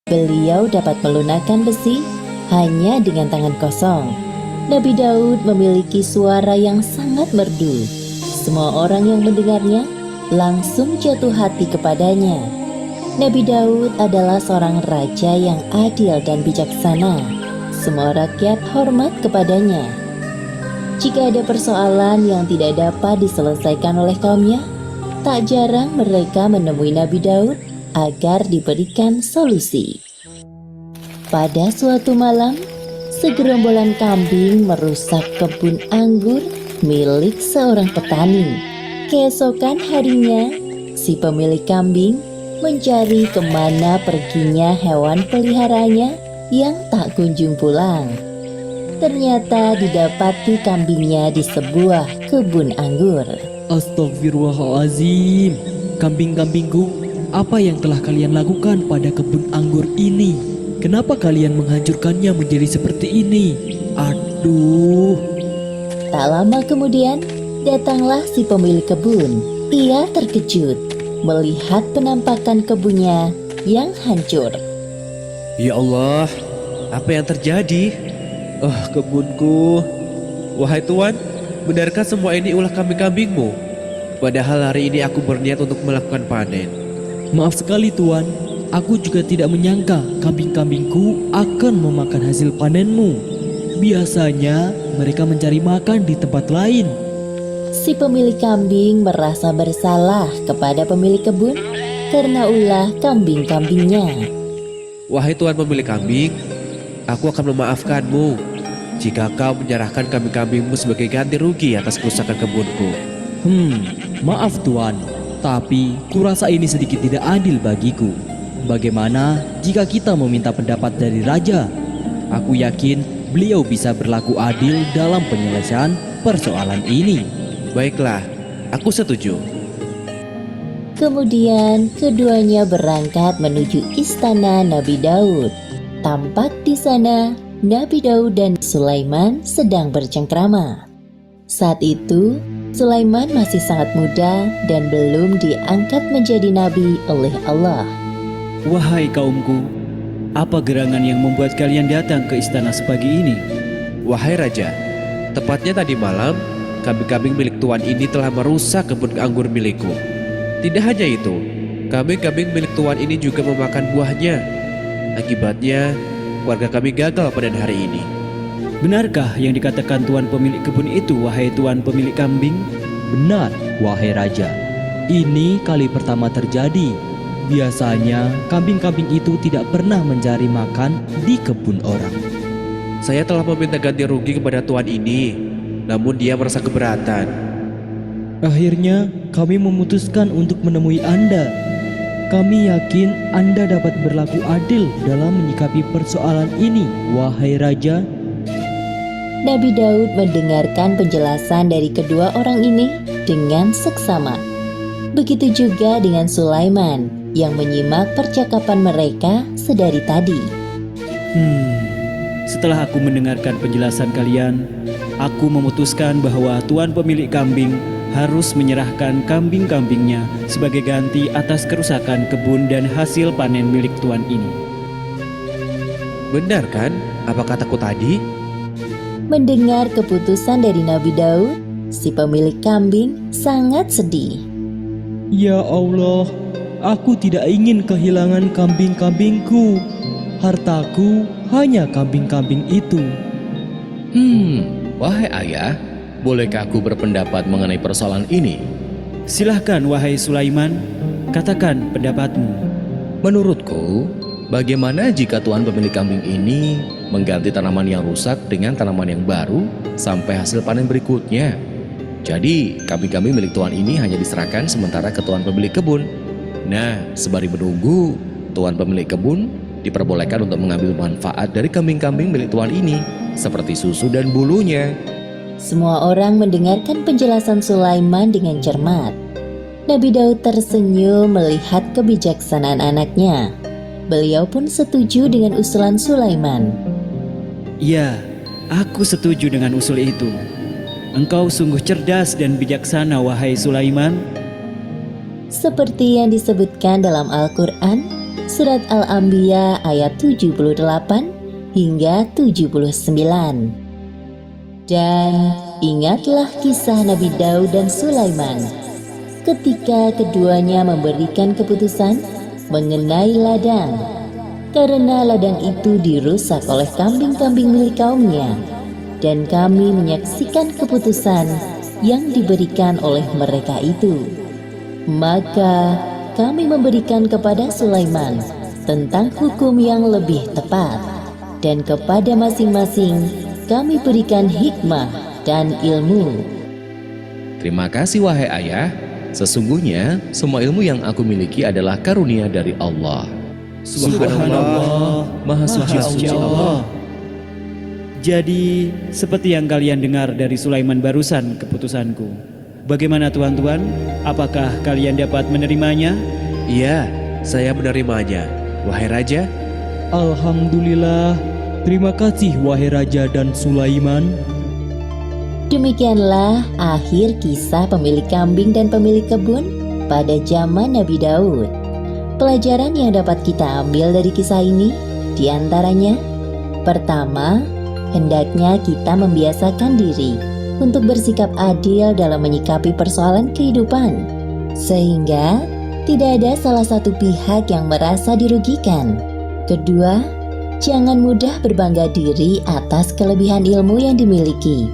Beliau dapat melunakkan besi hanya dengan tangan kosong. Nabi Daud memiliki suara yang sangat merdu. Semua orang yang mendengarnya langsung jatuh hati kepadanya. Nabi Daud adalah seorang raja yang adil dan bijaksana. Semua rakyat hormat kepadanya. Jika ada persoalan yang tidak dapat diselesaikan oleh kaumnya, tak jarang mereka menemui Nabi Daud agar diberikan solusi. Pada suatu malam, segerombolan kambing merusak kebun anggur milik seorang petani. Keesokan harinya, si pemilik kambing mencari kemana perginya hewan peliharaannya yang tak kunjung pulang. Ternyata didapati kambingnya di sebuah kebun anggur. Astagfirullahalazim. Kambing-kambingku, apa yang telah kalian lakukan pada kebun anggur ini? Kenapa kalian menghancurkannya menjadi seperti ini? Aduh. Tak lama kemudian, datanglah si pemilik kebun. Ia terkejut melihat penampakan kebunnya yang hancur. Ya Allah, apa yang terjadi? Kebunku. Wahai Tuan, benarkah semua ini ulah kambing-kambingmu? Padahal hari ini aku berniat untuk melakukan panen. Maaf sekali Tuan, aku juga tidak menyangka kambing-kambingku akan memakan hasil panenmu. Biasanya mereka mencari makan di tempat lain. Si pemilik kambing merasa bersalah kepada pemilik kebun karena ulah kambing-kambingnya. Wahai Tuan pemilik kambing, aku akan memaafkanmu jika kau menyerahkan kambing-kambingmu sebagai ganti rugi atas kerusakan kebunku. Maaf Tuan, tapi kurasa ini sedikit tidak adil bagiku. Bagaimana jika kita meminta pendapat dari raja? Aku yakin beliau bisa berlaku adil dalam penyelesaian persoalan ini. Baiklah, aku setuju. Kemudian keduanya berangkat menuju istana Nabi Daud. Tampak di sana Nabi Daud dan Sulaiman sedang bercengkrama. Saat itu Sulaiman masih sangat muda dan belum diangkat menjadi nabi oleh Allah. Wahai kaumku, apa gerangan yang membuat kalian datang ke istana sepagi ini? Wahai Raja, tepatnya tadi malam kambing-kambing milik Tuan ini telah merusak kebun anggur milikku. Tidak hanya itu, kambing-kambing milik Tuan ini juga memakan buahnya. Akibatnya, warga kami gagal panen hari ini. Benarkah yang dikatakan Tuan pemilik kebun itu, wahai Tuan pemilik kambing? Benar, wahai Raja. Ini kali pertama terjadi. Biasanya kambing-kambing itu tidak pernah mencari makan di kebun orang. Saya telah meminta ganti rugi kepada Tuan ini, namun dia merasa keberatan. Akhirnya kami memutuskan untuk menemui Anda. Kami yakin Anda dapat berlaku adil dalam menyikapi persoalan ini, wahai Raja. Nabi Daud mendengarkan penjelasan dari kedua orang ini dengan seksama. Begitu juga dengan Sulaiman yang menyimak percakapan mereka sedari tadi. Setelah aku mendengarkan penjelasan kalian, aku memutuskan bahwa Tuan pemilik kambing harus menyerahkan kambing-kambingnya sebagai ganti atas kerusakan kebun dan hasil panen milik Tuan ini. Benar kan apa kataku tadi? Mendengar keputusan dari Nabi Daud, si pemilik kambing sangat sedih. Ya Allah, aku tidak ingin kehilangan kambing-kambingku. Hartaku hanya kambing-kambing itu. Wahai ayah, bolehkah aku berpendapat mengenai persoalan ini? Silahkan wahai Sulaiman, katakan pendapatmu. Menurutku, bagaimana jika tuan pemilik kambing ini mengganti tanaman yang rusak dengan tanaman yang baru sampai hasil panen berikutnya? Jadi, kambing-kambing milik tuan ini hanya diserahkan sementara ke tuan pemilik kebun. Nah, sembari menunggu, tuan pemilik kebun diperbolehkan untuk mengambil manfaat dari kambing-kambing milik tuan ini, seperti susu dan bulunya. Semua orang mendengarkan penjelasan Sulaiman dengan cermat. Nabi Daud tersenyum melihat kebijaksanaan anaknya. Beliau pun setuju dengan usulan Sulaiman. Ya, aku setuju dengan usul itu. Engkau sungguh cerdas dan bijaksana wahai Sulaiman. Seperti yang disebutkan dalam Al-Quran, Surat Al-Anbiya ayat 78 hingga 79. Dan ingatlah kisah Nabi Daud dan Sulaiman ketika keduanya memberikan keputusan mengenai ladang, karena ladang itu dirusak oleh kambing-kambing milik kaumnya, dan kami menyaksikan keputusan yang diberikan oleh mereka itu. Maka kami memberikan kepada Sulaiman tentang hukum yang lebih tepat, dan kepada masing-masing kami berikan hikmah dan ilmu. Terima kasih wahai ayah. Sesungguhnya semua ilmu yang aku miliki adalah karunia dari Allah. Subhanallah, Maha suci Allah. Jadi, seperti yang kalian dengar dari Sulaiman barusan keputusanku. Bagaimana tuan-tuan? Apakah kalian dapat menerimanya? Iya, saya menerimanya. Wahai Raja, Alhamdulillah. Terima kasih wahai Raja dan Sulaiman. Demikianlah akhir kisah pemilik kambing dan pemilik kebun pada zaman Nabi Daud. Pelajaran yang dapat kita ambil dari kisah ini diantaranya: pertama, hendaknya kita membiasakan diri untuk bersikap adil dalam menyikapi persoalan kehidupan, sehingga tidak ada salah satu pihak yang merasa dirugikan. Kedua, jangan mudah berbangga diri atas kelebihan ilmu yang dimiliki,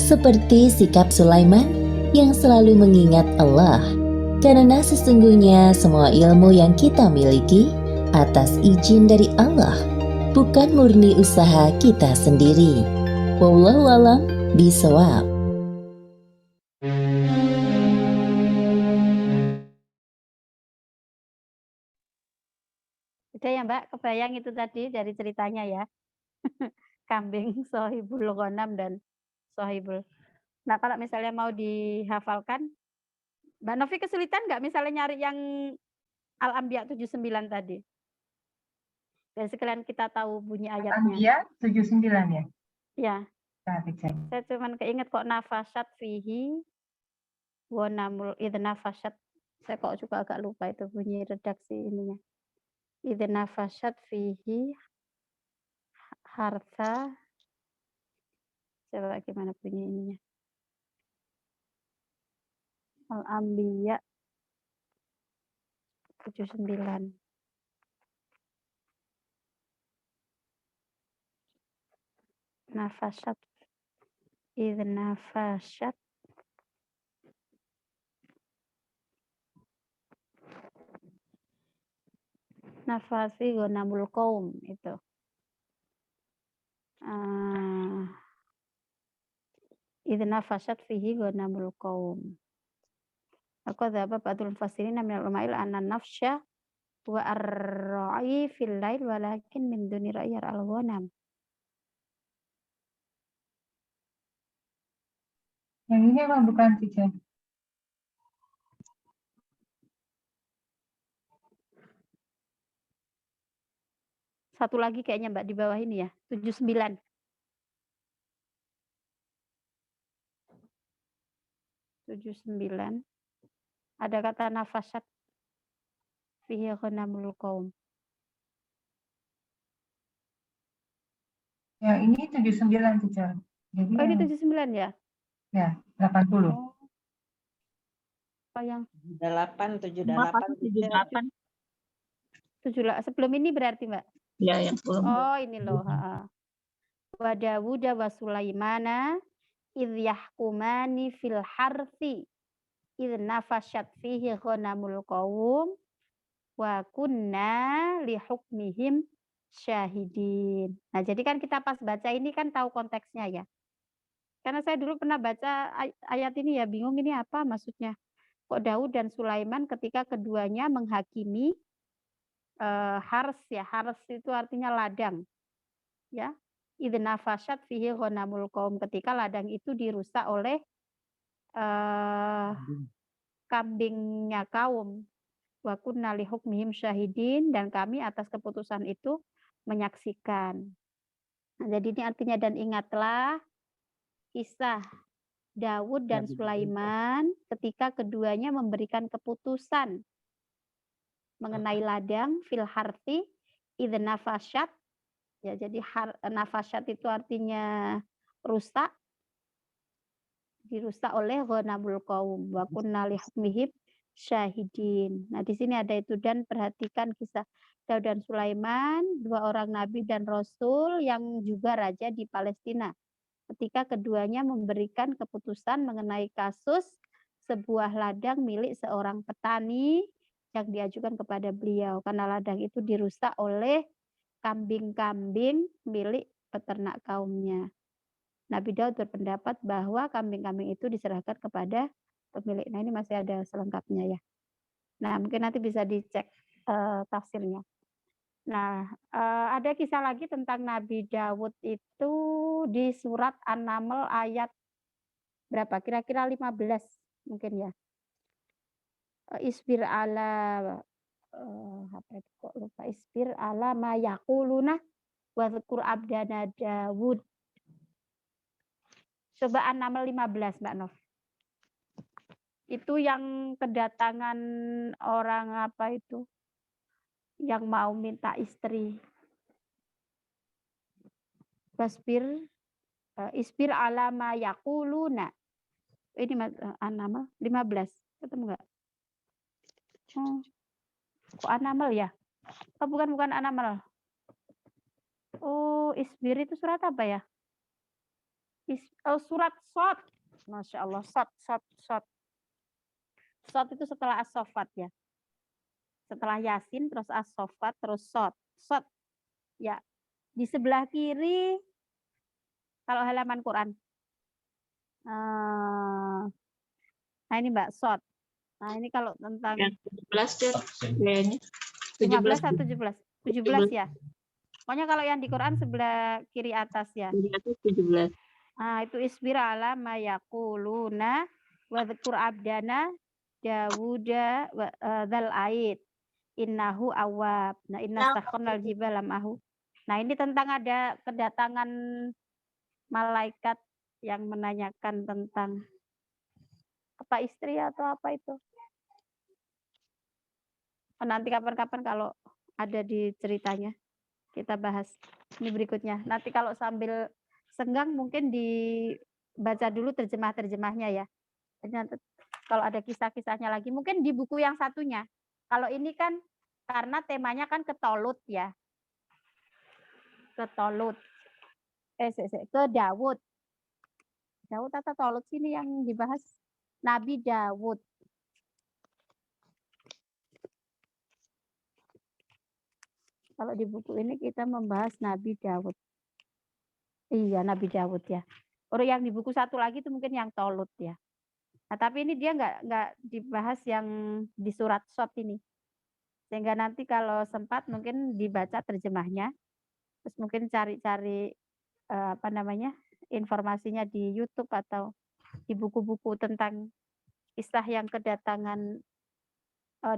seperti sikap Sulaiman yang selalu mengingat Allah, karena sesungguhnya semua ilmu yang kita miliki atas izin dari Allah, bukan murni usaha kita sendiri. Wallahu a'lam bishawab. Udah ya Mbak, kebayang itu tadi dari ceritanya ya. Kambing Sohibul Ghanam dan Sohibul. Nah kalau misalnya mau dihafalkan, Mbak Novi kesulitan nggak misalnya nyari yang Al-Anbiya 79 tadi? Dan sekalian kita tahu bunyi ayatnya. Al-Anbiya 79 ya? Ya. Nah, dicek. Saya cuman keinget kok nafasat fihi wa namul idnafasat. Saya kok juga agak lupa itu bunyi redaksi ininya. Idnafasat fihi harta. Coba gimana bunyi ininya. Al-Anbiya 79. Nafasat idnafasat nafasi ghanamul qaum itu. Idnafasat fihi ghanamul qaum. Aku dzaba ba'dul mufassirin minal ulama anna nafsya wa ar-ra'i fil lail walakin min duni ra'yar al-ghanam. Yang ini emang bukan teacher. Satu lagi kayaknya Mbak di bawah ini ya, 79. 79. Ada kata nafasat fihi ghanamul qaum. Ya, ini 79 teacher. Jadi Oh, ini yang 79 ya? ya 80. apa yang 78 78 sebelum ini berarti Mbak? Ya, yang belum. Oh ini loh. Wa Dawuda wa Sulaimana idh yahkumani fil harthi idh nafashat fihi ghanamul qaum wa kunna li hukmihim syahidin. Nah, jadi kan kita pas baca ini kan tahu konteksnya ya. Karena saya dulu pernah baca ayat ini ya, bingung ini apa maksudnya. Kok Daud dan Sulaiman ketika keduanya menghakimi hars ya, hars itu artinya ladang. Ya. Idh nafashat fihi ghanamul qaum, ketika ladang itu dirusak oleh kambingnya kaum. Wa kunna li hukmihim syahidin, dan kami atas keputusan itu menyaksikan. Nah, jadi ini artinya dan ingatlah kisah Daud dan Sulaiman ketika keduanya memberikan keputusan mengenai ladang fil harthi idh nafashat. Ya, jadi nafashat itu artinya rusak, dirusak oleh ghanamul qaum wa kunna li hukmihim syahidin. Nah, di sini ada itu, dan perhatikan kisah Daud dan Sulaiman, dua orang nabi dan rasul yang juga raja di Palestina. Ketika keduanya memberikan keputusan mengenai kasus sebuah ladang milik seorang petani yang diajukan kepada beliau karena ladang itu dirusak oleh kambing-kambing milik peternak kaumnya. Nabi Daud berpendapat bahwa kambing-kambing itu diserahkan kepada pemilik. Nah, ini masih ada selengkapnya ya. Nah, mungkin nanti bisa dicek tafsirnya. Nah, ada kisah lagi tentang Nabi Daud itu di surat An-Naml ayat berapa? Kira-kira 15 mungkin ya. Isbir ala apa itu kok lupa, isbir ala ma yaquluna wa dzkur abdana Daud. Coba An-Naml 15 Mbak Nov. Itu yang kedatangan orang apa itu? Yang mau minta istri. Isbir ala ma yaquluna. Ini An-Naml 15. Ketemu enggak? Kok An-Naml ya? Oh, bukan An-Naml. Oh, Isbir itu surat apa ya? Surat Shad. Masya Allah, Shad. Shad itu setelah As-Saffat ya. Setelah Yasin, terus As-Saffat, terus Shad. Shad. Ya. Di sebelah kiri, kalau halaman Quran. Nah ini Mbak, Shad. Nah ini kalau tentang... Yang 17 kayaknya. 15 atau 17? 17 ya. Pokoknya kalau yang di Quran sebelah kiri atas ya. 17. Nah, itu isbir ala ma yaquluna wa dzkur abdana Dawuda dzal ait innahu awwab. Nah, inna sakharnal jibala ma'ahu. Nah, ini tentang ada kedatangan malaikat yang menanyakan tentang apa istri atau apa itu. Nanti kapan-kapan kalau ada di ceritanya kita bahas. Ini berikutnya. Nanti kalau sambil senggang mungkin dibaca dulu terjemah-terjemahnya ya. Jadi nanti kalau ada kisah-kisahnya lagi mungkin di buku yang satunya. Kalau ini kan karena temanya kan ke Tolut ya. Ke Tolut. Ke Daud. Daud atau Tolut sini yang dibahas Nabi Daud. Kalau di buku ini kita membahas Nabi Daud. Iya, Nabi Daud ya. Orang yang di buku satu lagi itu mungkin yang Tolut ya. Nah, tapi ini dia nggak dibahas yang di surat Shad ini. Sehingga nanti kalau sempat mungkin dibaca terjemahnya. Terus mungkin cari-cari informasinya di YouTube atau di buku-buku tentang kisah yang kedatangan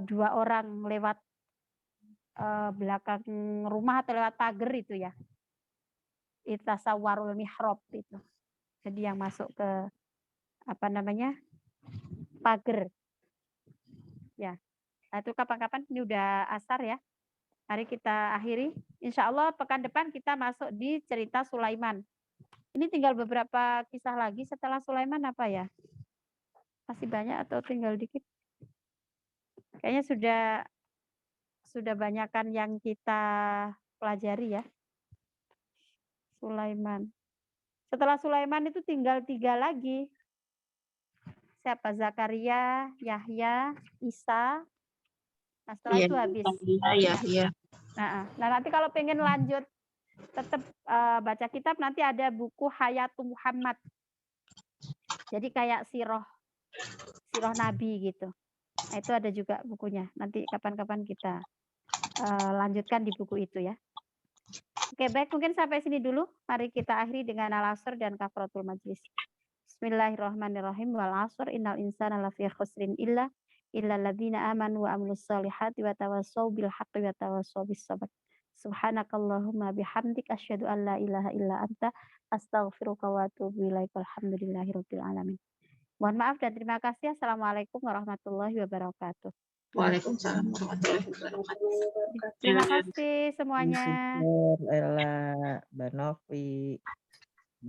dua orang lewat belakang rumah atau lewat pagar itu ya. Itasawwarul mihrab itu. Jadi yang masuk ke pagar. Ya. Nah, itu kapan-kapan ini udah asar ya. Mari kita akhiri. Insya Allah pekan depan kita masuk di cerita Sulaiman. Ini tinggal beberapa kisah lagi setelah Sulaiman apa ya? Masih banyak atau tinggal dikit? Kayaknya sudah banyakan yang kita pelajari ya. Sulaiman. Setelah Sulaiman itu tinggal 3 lagi. Siapa? Zakaria, Yahya, Isa. Nah, setelah Iya, itu habis. iya. Nah, nanti kalau pengen lanjut tetap baca kitab, nanti ada buku Hayatul Muhammad. Jadi kayak siroh Nabi gitu. Nah, itu ada juga bukunya. Nanti kapan-kapan kita lanjutkan di buku itu ya. Oke, baik, mungkin sampai sini dulu. Mari kita akhiri dengan al-asr dan kafaratul majlis. Bismillahirrahmanirrahim. Wal asr innal insana lafi khusrin illa alladzina amanu wa amilus solihati wa tawassaw bil haqqi wa tawassaw bis sabr. Subhanakallahumma bihamdik asyhadu an la ilaha illa anta astaghfiruka wa atubu ilaik. Walhamdulillahirabbil alamin. Mohon maaf dan terima kasih. Assalamualaikum warahmatullahi wabarakatuh. Waalaikumsalam warahmatullahi wabarakatuh. Terima kasih semuanya. Ella, Mbak Novi.